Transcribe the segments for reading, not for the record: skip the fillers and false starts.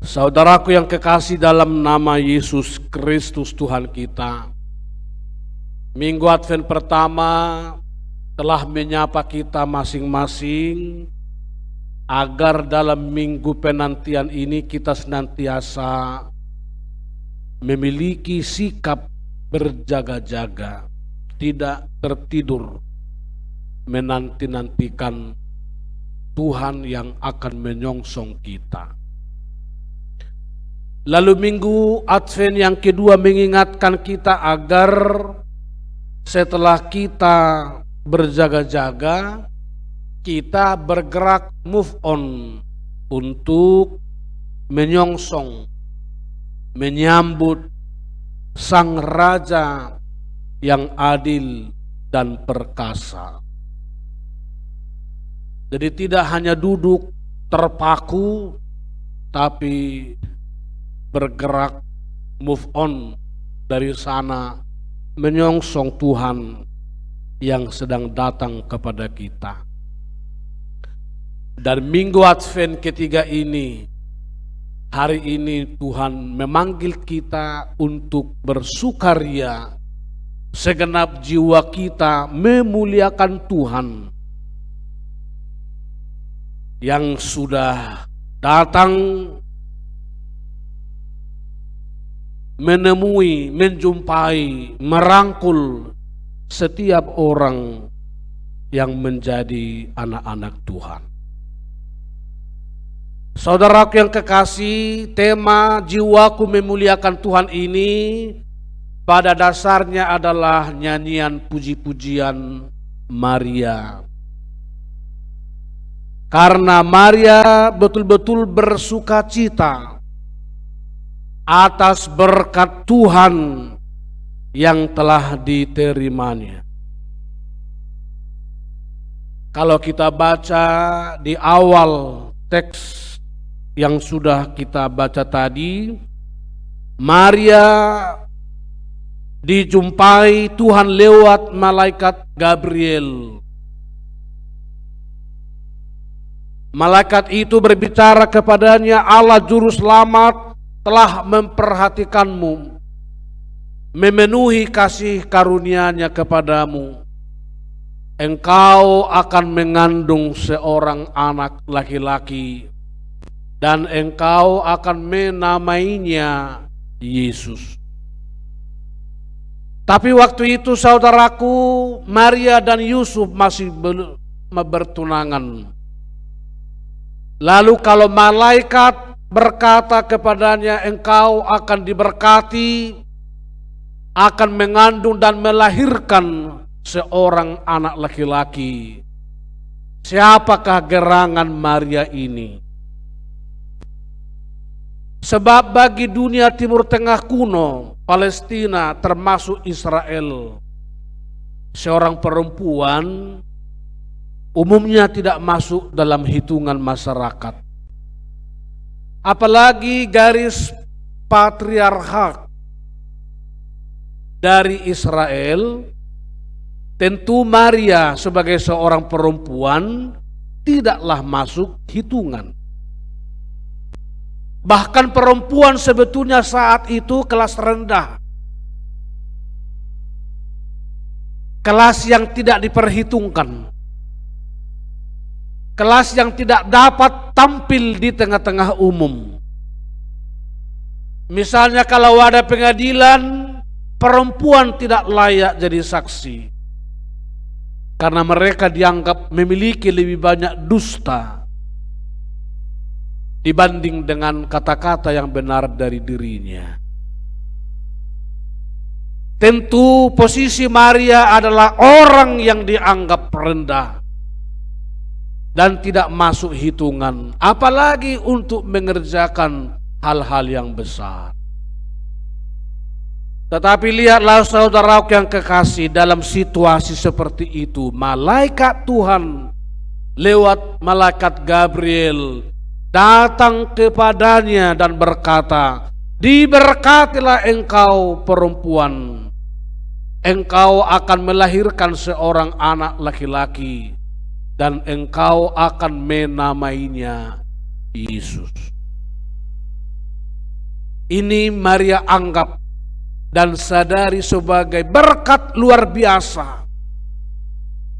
Saudaraku yang kekasih dalam nama Yesus Kristus Tuhan kita, Minggu Advent pertama telah menyapa kita masing-masing agar dalam minggu penantian ini kita senantiasa memiliki sikap berjaga-jaga, tidak tertidur, menanti-nantikan Tuhan yang akan menyongsong kita. Lalu minggu Advent yang kedua mengingatkan kita agar setelah kita berjaga-jaga, kita bergerak move on untuk menyongsong, menyambut Sang Raja yang adil dan perkasa. Jadi tidak hanya duduk terpaku, tapi bergerak move on dari sana menyongsong Tuhan yang sedang datang kepada kita. Dan minggu Advent ketiga ini, hari ini Tuhan memanggil kita untuk bersukaria, segenap jiwa kita memuliakan Tuhan yang sudah datang menemui, menjumpai, merangkul setiap orang yang menjadi anak-anak Tuhan. Saudaraku yang kekasih, tema jiwaku memuliakan Tuhan ini pada dasarnya adalah nyanyian puji-pujian Maria. Karena Maria betul-betul bersuka cita atas berkat Tuhan yang telah diterimanya. Kalau kita baca di awal teks yang sudah kita baca tadi, Maria dijumpai Tuhan lewat malaikat Gabriel. Malaikat itu berbicara kepadanya, Allah Juru Selamat telah memperhatikanmu, memenuhi kasih karunia-Nya kepadamu. Engkau akan mengandung seorang anak laki-laki, dan engkau akan menamainya Yesus. Tapi waktu itu saudaraku, Maria dan Yusuf masih belum bertunangan. Lalu kalau malaikat berkata kepadanya, engkau akan diberkati, akan mengandung dan melahirkan seorang anak laki-laki. Siapakah gerangan Maria ini? Sebab bagi dunia Timur Tengah kuno, Palestina termasuk Israel, seorang perempuan umumnya tidak masuk dalam hitungan masyarakat. Apalagi garis patriarkat dari Israel, tentu Maria sebagai seorang perempuan tidaklah masuk hitungan. Bahkan perempuan sebetulnya saat itu kelas rendah, kelas yang tidak diperhitungkan, kelas yang tidak dapat tampil di tengah-tengah umum. Misalnya kalau ada pengadilan, perempuan tidak layak jadi saksi karena mereka dianggap memiliki lebih banyak dusta dibanding dengan kata-kata yang benar dari dirinya. Tentu posisi Maria adalah orang yang dianggap rendah dan tidak masuk hitungan, apalagi untuk mengerjakan hal-hal yang besar. Tetapi lihatlah saudaraku yang kekasih, dalam situasi seperti itu, malaikat Tuhan lewat malaikat Gabriel datang kepadanya dan berkata, diberkatilah engkau perempuan, engkau akan melahirkan seorang anak laki-laki, dan engkau akan menamainya Yesus. Ini Maria anggap dan sadari sebagai berkat luar biasa.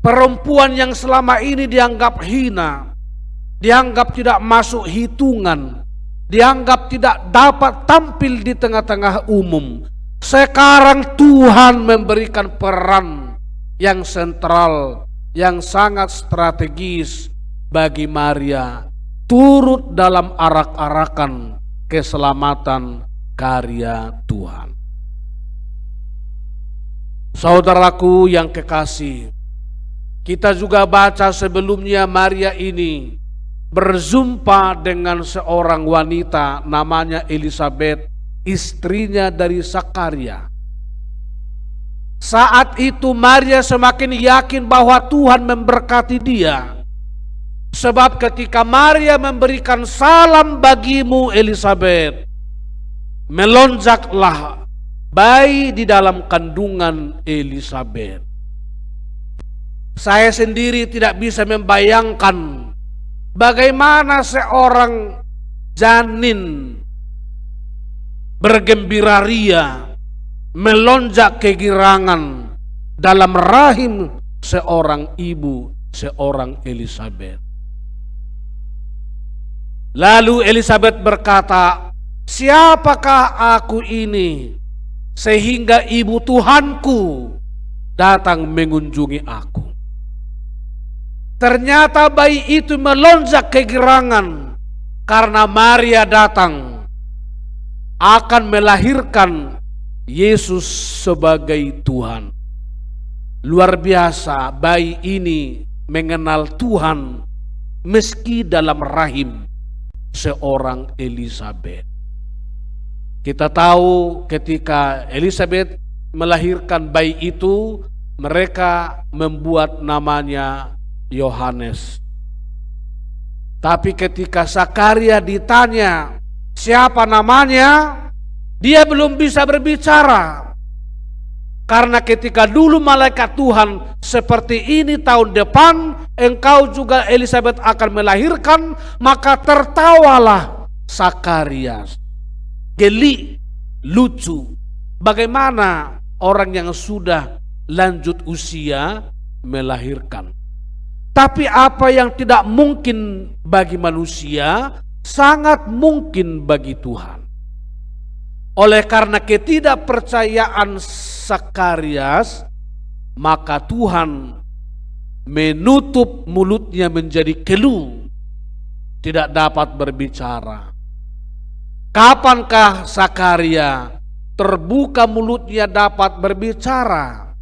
Perempuan yang selama ini dianggap hina, dianggap tidak masuk hitungan, dianggap tidak dapat tampil di tengah-tengah umum. Sekarang Tuhan memberikan peran yang sentral, yang sangat strategis bagi Maria, turut dalam arak-arakan keselamatan karya Tuhan. Saudaraku yang kekasih, kita juga baca sebelumnya Maria ini berjumpa dengan seorang wanita namanya Elisabet, istrinya dari Zakaria. Saat itu Maria semakin yakin bahwa Tuhan memberkati dia. Sebab ketika Maria memberikan salam bagimu Elisabet, melonjaklah bayi di dalam kandungan Elisabet. Saya sendiri tidak bisa membayangkan bagaimana seorang janin bergembira ria, melonjak kegirangan dalam rahim seorang ibu, seorang Elisabet. Lalu Elisabet berkata, siapakah aku ini sehingga ibu Tuhanku datang mengunjungi aku? Ternyata bayi itu melonjak kegirangan karena Maria datang akan melahirkan Yesus sebagai Tuhan. Luar biasa, bayi ini mengenal Tuhan meski dalam rahim seorang Elisabet. Kita tahu ketika Elisabet melahirkan bayi itu, mereka membuat namanya Yohanes. Tapi ketika Zakaria ditanya siapa namanya, dia belum bisa berbicara. Karena ketika dulu malaikat Tuhan seperti ini, tahun depan engkau juga Elisabet akan melahirkan, maka tertawalah Zakarias. Geli, lucu. Bagaimana orang yang sudah lanjut usia melahirkan? Tapi apa yang tidak mungkin bagi manusia, sangat mungkin bagi Tuhan. Oleh karena ketidakpercayaan Zakarias, maka Tuhan menutup mulutnya menjadi keluh, tidak dapat berbicara. Kapankah Zakaria terbuka mulutnya dapat berbicara?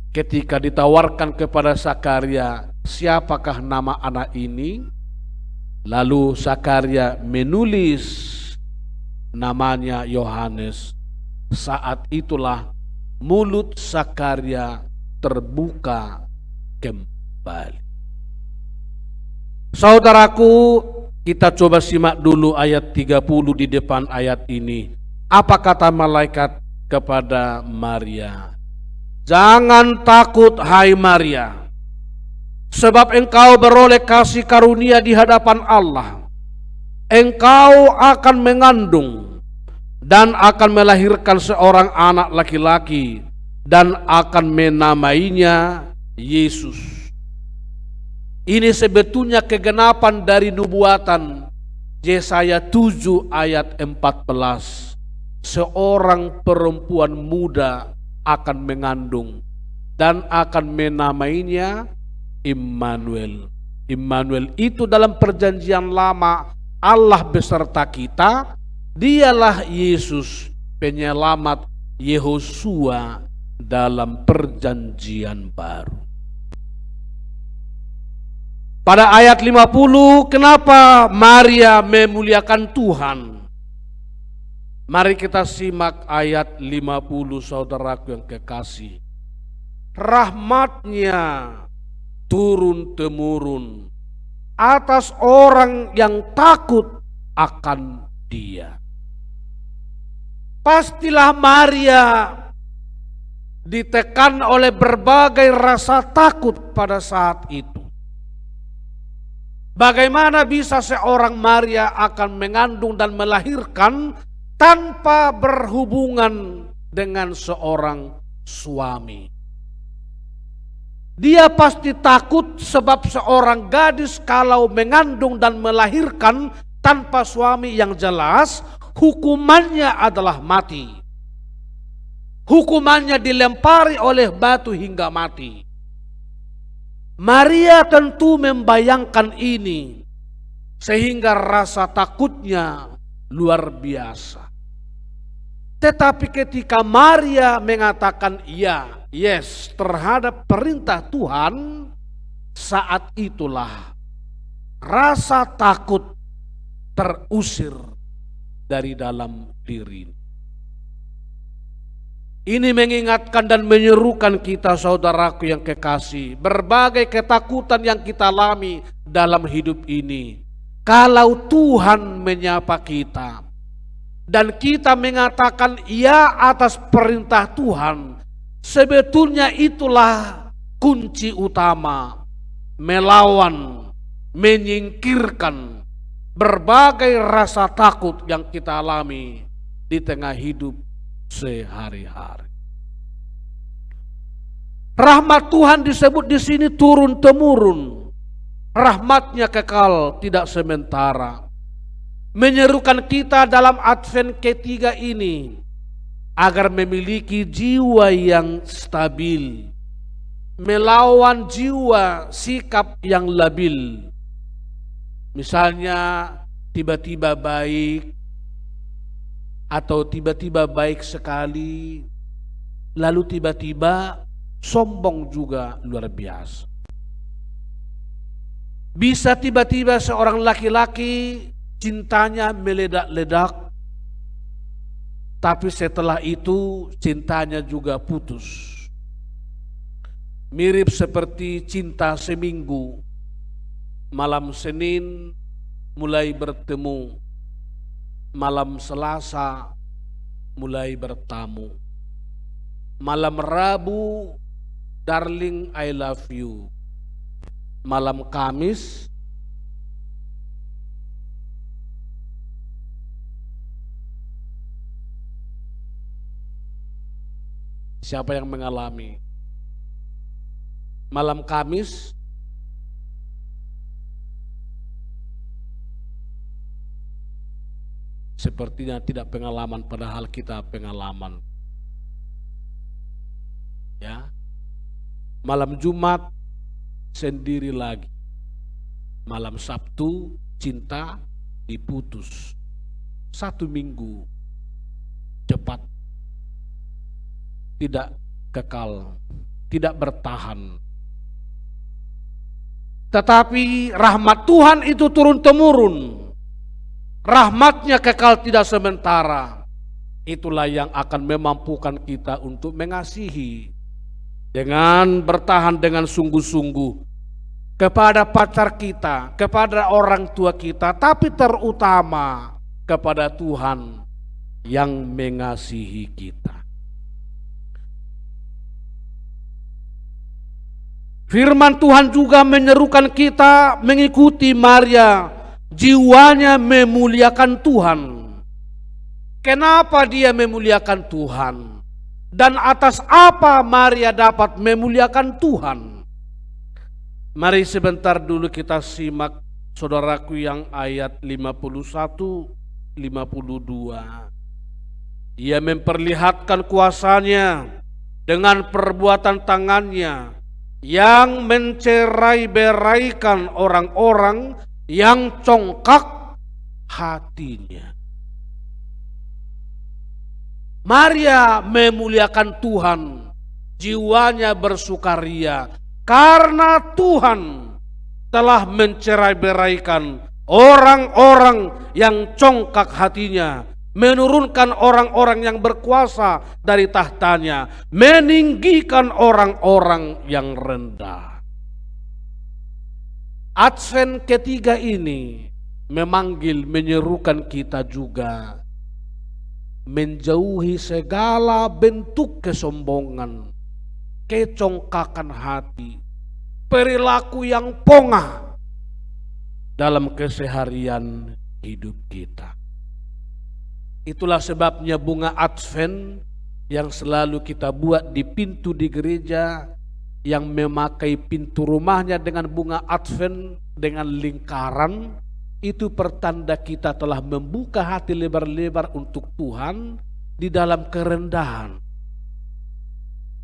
Ketika ditawarkan kepada Zakaria, siapakah nama anak ini? Lalu Zakaria menulis namanya Yohanes. Saat itulah mulut Zakaria terbuka kembali. Saudaraku, kita coba simak dulu ayat 30 di depan ayat ini. Apa kata malaikat kepada Maria? Jangan takut hai Maria, sebab engkau beroleh kasih karunia di hadapan Allah. Engkau akan mengandung dan akan melahirkan seorang anak laki-laki dan akan menamainya Yesus. Ini sebetulnya kegenapan dari nubuatan Yesaya 7 ayat 14. Seorang perempuan muda akan mengandung dan akan menamainya Immanuel. Immanuel itu dalam perjanjian lama Allah beserta kita, dialah Yesus penyelamat Yehosua dalam perjanjian baru. Pada ayat 50, kenapa Maria memuliakan Tuhan? Mari kita simak ayat 50, saudaraku yang kekasih. Rahmatnya turun-temurun atas orang yang takut akan Dia. Pastilah Maria ditekan oleh berbagai rasa takut pada saat itu. Bagaimana bisa seorang Maria akan mengandung dan melahirkan tanpa berhubungan dengan seorang suami. Dia pasti takut sebab seorang gadis kalau mengandung dan melahirkan tanpa suami yang jelas, hukumannya adalah mati. Hukumannya dilempari oleh batu hingga mati. Maria tentu membayangkan ini, sehingga rasa takutnya luar biasa. Tetapi ketika Maria mengatakan yes terhadap perintah Tuhan, saat itulah rasa takut terusir dari dalam dirinya. Ini mengingatkan dan menyerukan kita, saudaraku yang kekasih, berbagai ketakutan yang kita alami dalam hidup ini. Kalau Tuhan menyapa kita dan kita mengatakan iya atas perintah Tuhan, sebetulnya itulah kunci utama melawan, menyingkirkan berbagai rasa takut yang kita alami di tengah hidup sehari-hari. Rahmat Tuhan disebut di sini turun temurun. Rahmatnya kekal, tidak sementara. Menyerukan kita dalam Advent ketiga ini agar memiliki jiwa yang stabil, melawan jiwa sikap yang labil. Misalnya tiba-tiba baik atau tiba-tiba baik sekali, lalu tiba-tiba sombong juga luar biasa. Bisa tiba-tiba seorang laki-laki cintanya meledak-ledak, tapi setelah itu cintanya juga putus. Mirip seperti cinta seminggu, malam Senin mulai bertemu, malam Selasa mulai bertamu, malam Rabu darling I love you, malam Kamis siapa yang mengalami? Malam Kamis sepertinya tidak pengalaman, padahal kita pengalaman. Ya. Malam Jumat sendiri lagi. Malam Sabtu cinta diputus. 1 minggu cepat, tidak kekal, tidak bertahan. Tetapi rahmat Tuhan itu turun-temurun. Rahmatnya kekal, tidak sementara. Itulah yang akan memampukan kita untuk mengasihi dengan bertahan dengan sungguh-sungguh kepada pacar kita, kepada orang tua kita, tapi terutama kepada Tuhan yang mengasihi kita. Firman Tuhan juga menyerukan kita mengikuti Maria, jiwanya memuliakan Tuhan. Kenapa dia memuliakan Tuhan? Dan atas apa Maria dapat memuliakan Tuhan? Mari sebentar dulu kita simak, saudaraku, yang ayat 51, 52. Ia memperlihatkan kuasanya dengan perbuatan tangannya yang mencerai-beraikan orang-orang yang congkak hatinya. Maria memuliakan Tuhan, jiwanya bersukaria karena Tuhan telah mencerai-beraikan orang-orang yang congkak hatinya, menurunkan orang-orang yang berkuasa dari tahtanya, meninggikan orang-orang yang rendah. Advent ketiga ini memanggil, menyerukan kita juga menjauhi segala bentuk kesombongan, kecongkakan hati, perilaku yang pongah dalam keseharian hidup kita. Itulah sebabnya bunga Advent yang selalu kita buat di pintu di gereja, yang memakai pintu rumahnya dengan bunga Advent dengan lingkaran, itu pertanda kita telah membuka hati lebar-lebar untuk Tuhan di dalam kerendahan.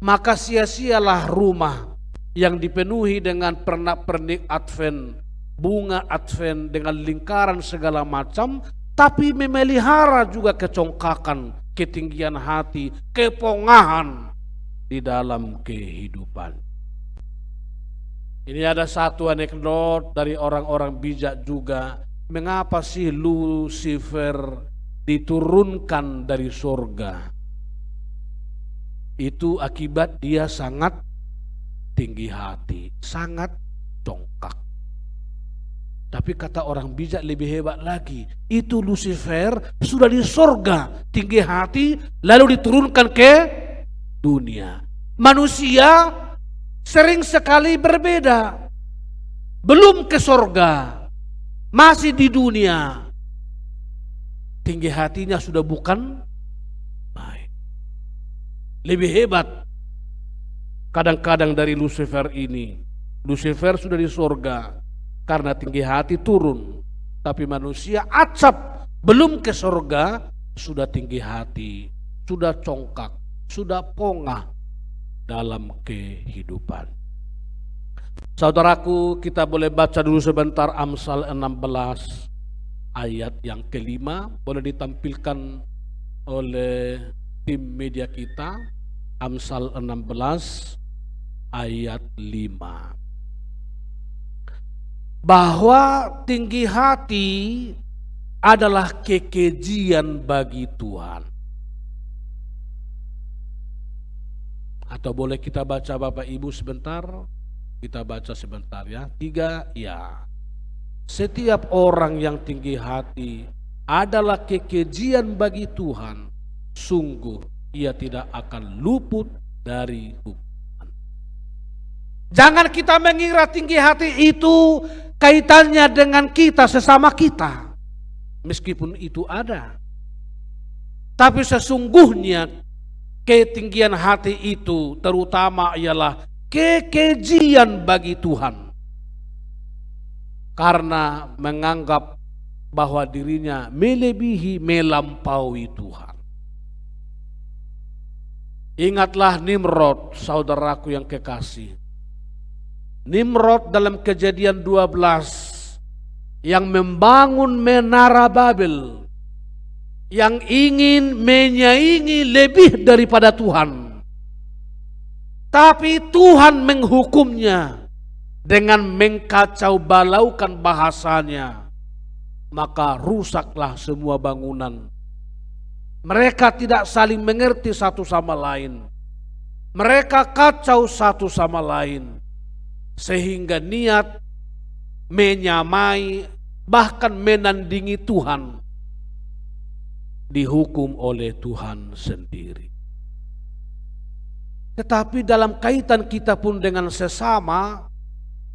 Maka sia-sialah rumah yang dipenuhi dengan pernak-pernik Advent, bunga Advent dengan lingkaran segala macam, tapi memelihara juga kecongkakan, ketinggian hati, kepongahan di dalam kehidupan. Ini ada satu anekdot dari orang-orang bijak juga. Mengapa sih Lucifer diturunkan dari surga? Itu akibat dia sangat tinggi hati, sangat congkak. Tapi kata orang bijak lebih hebat lagi, itu Lucifer sudah di surga, tinggi hati, lalu diturunkan ke dunia. Manusia sering sekali berbeda, belum ke surga, masih di dunia. Tinggi hatinya sudah bukan baik. Lebih hebat kadang-kadang dari Lucifer ini. Lucifer sudah di surga karena tinggi hati turun, tapi manusia acap belum ke surga sudah tinggi hati, sudah congkak, sudah pongah dalam kehidupan. Saudaraku, kita boleh baca dulu sebentar Amsal 16 ayat yang kelima, boleh ditampilkan oleh tim media kita. Amsal 16 ayat 5. Bahwa tinggi hati adalah kekejian bagi Tuhan. Atau boleh kita baca Bapak Ibu sebentar? Kita baca sebentar ya. 3, ya. Setiap orang yang tinggi hati adalah kekejian bagi Tuhan. Sungguh ia tidak akan luput dari hukuman. Jangan kita mengira tinggi hati itu kaitannya dengan kita, sesama kita. Meskipun itu ada. Tapi sesungguhnya ketinggian hati itu terutama ialah kekejian bagi Tuhan. Karena menganggap bahwa dirinya melebihi, melampaui Tuhan. Ingatlah Nimrod, saudaraku yang kekasih. Nimrod dalam Kejadian 12 yang membangun menara Babel, yang ingin menyaingi lebih daripada Tuhan. Tapi Tuhan menghukumnya dengan mengkacau balaukan bahasanya. Maka rusaklah semua bangunan. Mereka tidak saling mengerti satu sama lain. Mereka kacau satu sama lain. Sehingga niat menyamai, bahkan menandingi Tuhan, dihukum oleh Tuhan sendiri. Tetapi dalam kaitan kita pun dengan sesama,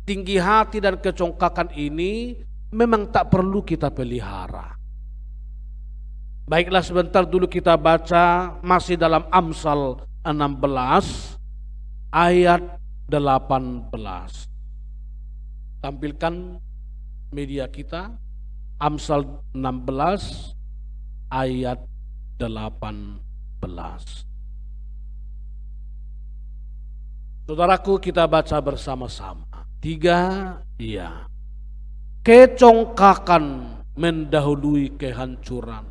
tinggi hati dan kecongkakan ini memang tak perlu kita pelihara. Baiklah, sebentar dulu kita baca masih dalam Amsal 16 ayat 18. Tampilkan media kita Amsal 16 ayat 18. Saudaraku, kita baca bersama-sama. 3, iya. Kecongkakan mendahului kehancuran,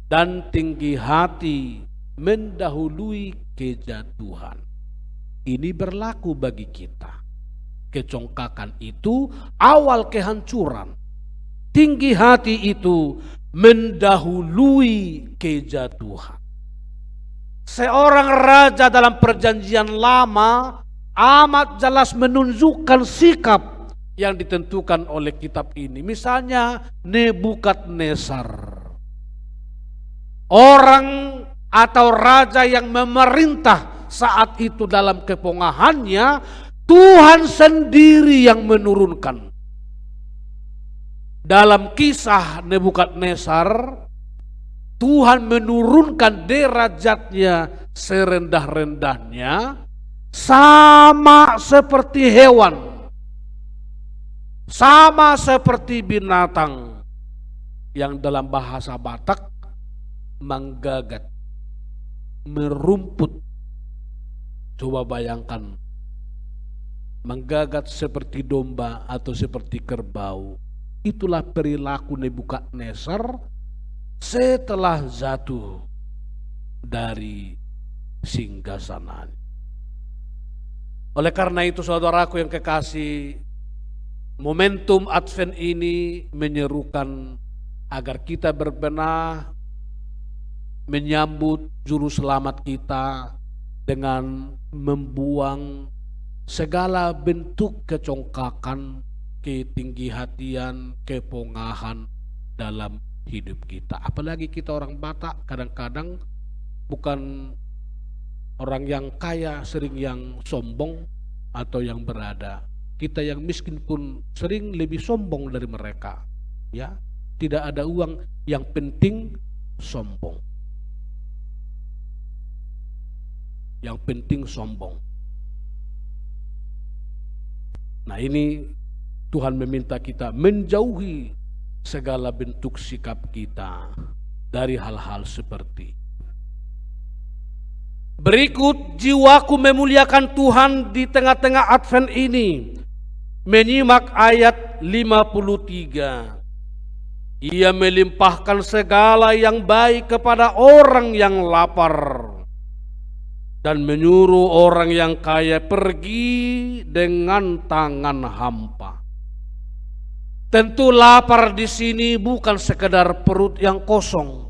dan tinggi hati mendahului kejatuhan. Ini berlaku bagi kita. Kecongkakan itu awal kehancuran. Tinggi hati itu mendahului kejatuhan. Seorang raja dalam perjanjian lama amat jelas menunjukkan sikap yang ditentukan oleh kitab ini. Misalnya Nebukadnezar, orang atau raja yang memerintah saat itu dalam kepongahannya, Tuhan sendiri yang menurunkan. Dalam kisah Nebukadnezar, Tuhan menurunkan derajatnya serendah-rendahnya, sama seperti hewan, sama seperti binatang yang dalam bahasa Batak menggagat, merumput. Coba bayangkan, menggagat seperti domba atau seperti kerbau. Itulah perilaku Nebukadnezar setelah jatuh dari singgasana. Oleh karena itu saudaraku yang kekasih, momentum Advent ini menyerukan agar kita berbenah menyambut juru selamat kita dengan membuang segala bentuk kecongkakan, ketinggi-hatian, kepongahan dalam hidup kita. Apalagi kita orang Batak, kadang-kadang bukan orang yang kaya sering yang sombong atau yang berada. Kita yang miskin pun sering lebih sombong dari mereka. Ya, tidak ada uang, yang penting sombong. Yang penting sombong. Nah, ini Tuhan meminta kita menjauhi segala bentuk sikap kita dari hal-hal seperti. Berikut, jiwaku memuliakan Tuhan di tengah-tengah Advent ini. Menyimak ayat 53. Ia melimpahkan segala yang baik kepada orang yang lapar dan menyuruh orang yang kaya pergi dengan tangan hampa. Tentu lapar di sini bukan sekedar perut yang kosong,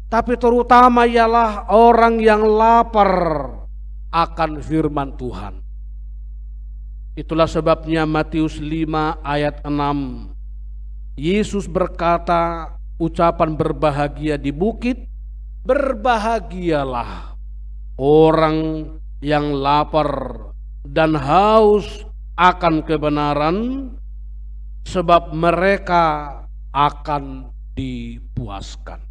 tapi terutama ialah orang yang lapar akan firman Tuhan. Itulah sebabnya Matius 5 ayat 6, Yesus berkata ucapan berbahagia di bukit, berbahagialah orang yang lapar dan haus akan kebenaran, sebab mereka akan dipuaskan.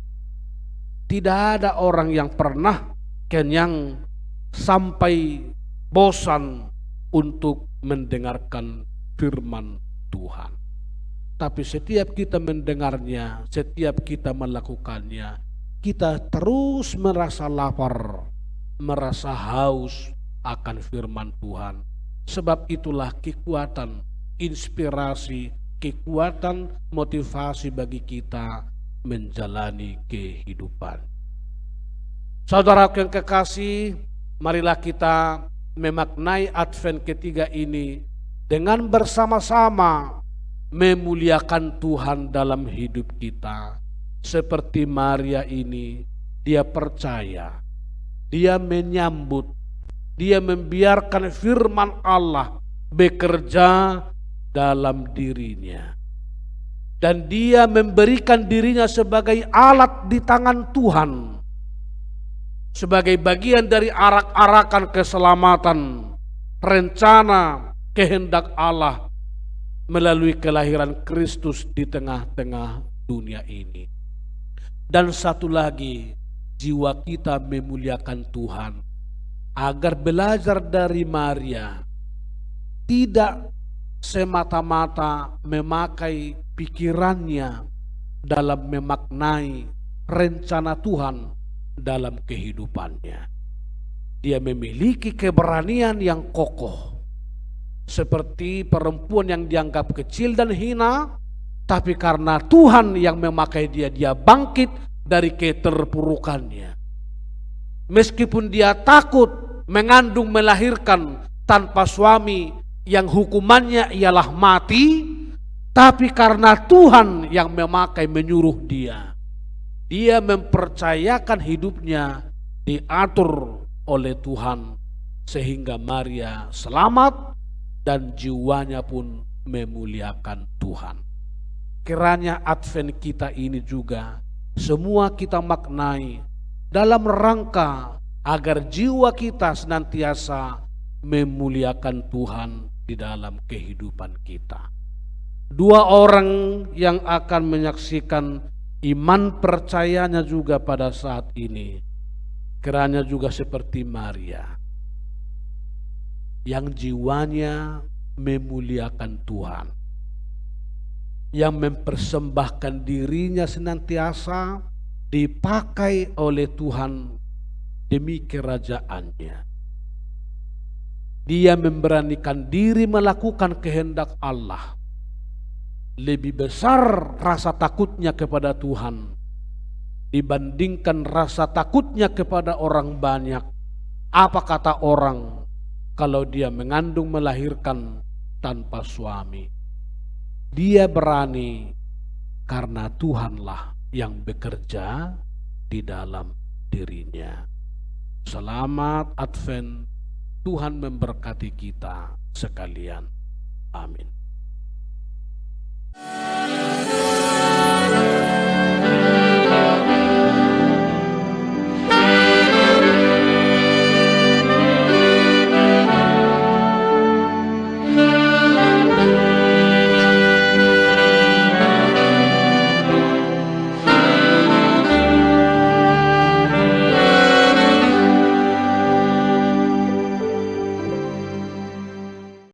Tidak ada orang yang pernah kenyang sampai bosan untuk mendengarkan firman Tuhan. Tapi setiap kita mendengarnya, setiap kita melakukannya, kita terus merasa lapar, merasa haus akan firman Tuhan. Sebab itulah kekuatan, inspirasi, kekuatan motivasi bagi kita menjalani kehidupan. Saudara yang kekasih, marilah kita memaknai Advent ketiga ini dengan bersama-sama memuliakan Tuhan dalam hidup kita. Seperti Maria ini, dia percaya, dia menyambut, dia membiarkan firman Allah bekerja dalam dirinya. Dan dia memberikan dirinya sebagai alat di tangan Tuhan, sebagai bagian dari arak-arakan keselamatan, rencana kehendak Allah melalui kelahiran Kristus di tengah-tengah dunia ini. Dan satu lagi, jiwa kita memuliakan Tuhan agar belajar dari Maria, tidak semata-mata memakai pikirannya dalam memaknai rencana Tuhan dalam kehidupannya. Dia memiliki keberanian yang kokoh, seperti perempuan yang dianggap kecil dan hina, tapi karena Tuhan yang memakai dia, dia bangkit dari keterpurukannya. Meskipun dia takut mengandung melahirkan tanpa suami yang hukumannya ialah mati, tapi karena Tuhan yang memakai menyuruh dia, dia mempercayakan hidupnya diatur oleh Tuhan sehingga Maria selamat dan jiwanya pun memuliakan Tuhan. Kiranya Advent kita ini juga semua kita maknai dalam rangka agar jiwa kita senantiasa memuliakan Tuhan di dalam kehidupan kita. Dua orang yang akan menyaksikan iman percayanya juga pada saat ini kiranya juga seperti Maria yang jiwanya memuliakan Tuhan, yang mempersembahkan dirinya senantiasa dipakai oleh Tuhan demi kerajaannya. Dia memberanikan diri melakukan kehendak Allah. Lebih besar rasa takutnya kepada Tuhan dibandingkan rasa takutnya kepada orang banyak. Apa kata orang kalau dia mengandung melahirkan tanpa suami? Dia berani karena Tuhanlah yang bekerja di dalam dirinya. Selamat Advent, Tuhan memberkati kita sekalian. Amin.